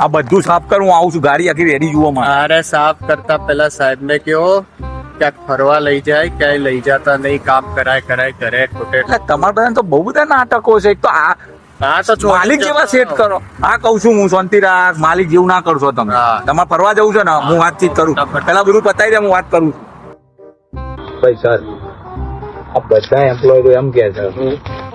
આ બધું સાફ કર, હું આવું છું. ગાડી આખી રેડી જુઓ માં. અરે સાફ કરતા પેલા સાહેબ ને કહો ક્યાંક ફરવા લઈ જાય, ક્યાંય લઈ જતા નહીં, કામ કરાય કરે ખોટે. એટલે તમારા બધા તો બહુ બધા નાટકો છે. એક તો આ હા તો માલિક જેવા સેટ કરો. આ કહું છું હું, શાંતિ રાખ. માલિક જેવું ના કરશો તમે. હા. તમારે ફરવા જવું છે ને, હું વાતચીત કરું. પેલા બધું પતાવી દે, હું વાત કરું. ભાઈ સર, આ બધા એમ્પ્લોય તો એમ કે છે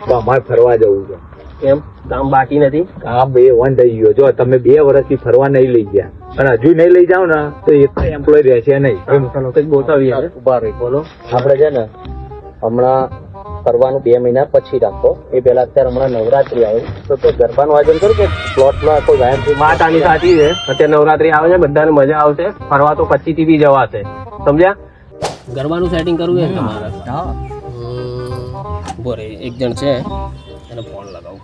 તો અમારે ફરવા જવું છે. કેમ કામ બાકી નથી? કામ બે વન થઈ ગયો. જો તમે 2 વર્ષથી ફરવા નહીં લઈ ગયા અને હજુ નહીં લઈ જાવ ને તો એક એમ્પ્લોય રહેશે નહીં. ચલો કંઈક ગોઠવીએ. ઉભા રહી બોલો. આપણે છે ને હમણાં ફરવાનું 2 મહિના પછી રાખો. એ પહેલા અત્યારે હમણાં નવરાત્રી આવે તો ગરબાનું આયોજન કરું કે પ્લોટમાં કોઈ ગાયબ માતાની સાચી છે. અત્યારે નવરાત્રી આવે છે, બધાને મજા આવશે. ફરવા તો 25 થી બી જવાશે, સમજ્યા? ગરબાનું સેટિંગ કરવું છે તમારે? હા, ઉભો રે, એક જણ છે એને ફોન લગાવું.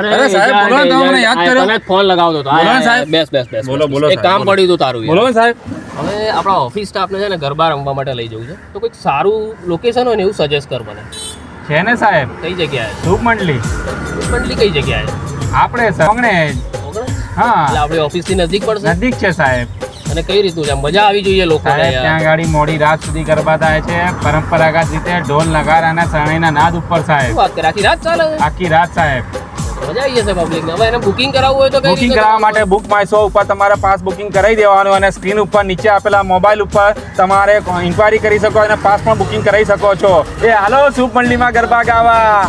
અરે સાહેબ, બોલો ને, તમને યાદ કર્યો. તને ફોન લગાવતો હતો. બોલો ને સાહેબ. બેસ. બોલો એક કામ પડ્યું હતું તારું. બોલો ને સાહેબ. હવે આપણા ઓફિસ સ્ટાફને છે ને ગરબા રમવા માટે લઈ જવું છે, તો કોઈક સારું લોકેશન હોય ને એવું સજેસ્ટ કર મને. છે ને સાહેબ, કઈ જગ્યાએ? ધૂપ મંડલી મંડલી કઈ જગ્યાએ? આપણે સોંગણે. હા, એટલે આપણી ઓફિસ થી નજીક પડશે. નજીક છે સાહેબ. અને કઈ રીતનું છે? મજા આવી જોઈએ લોકોને સાહેબ યાર. ત્યાં ગાડી મોડી રાત સુધી ગરબા થાય છે, પરંપરાગત રીતે ઢોલ નગારા અને શરણાઈના નાદ ઉપર શું સાહેબ. વાત કરે? આખી રાત ચાલે છે? આખી રાત સાહેબ. મજા આવી જશે પબ્લિક ને. હવે એને બુકિંગ કરાવવું હોય તો કઈ બુકિંગ રીતે કરાવવા માટે બુક માય શો ઉપર તમારે પાસ બુકિંગ કરાવી દેવાનું અને સ્ક્રીન ઉપર નીચે આપેલા મોબાઈલ ઉપર તમારે ઇન્ક્વાયરી કરી શકો અને પાસ પણ બુકિંગ કરાવી શકો છો. એ હાલો શુભ મંડળીમાં ગરબા ગાવા.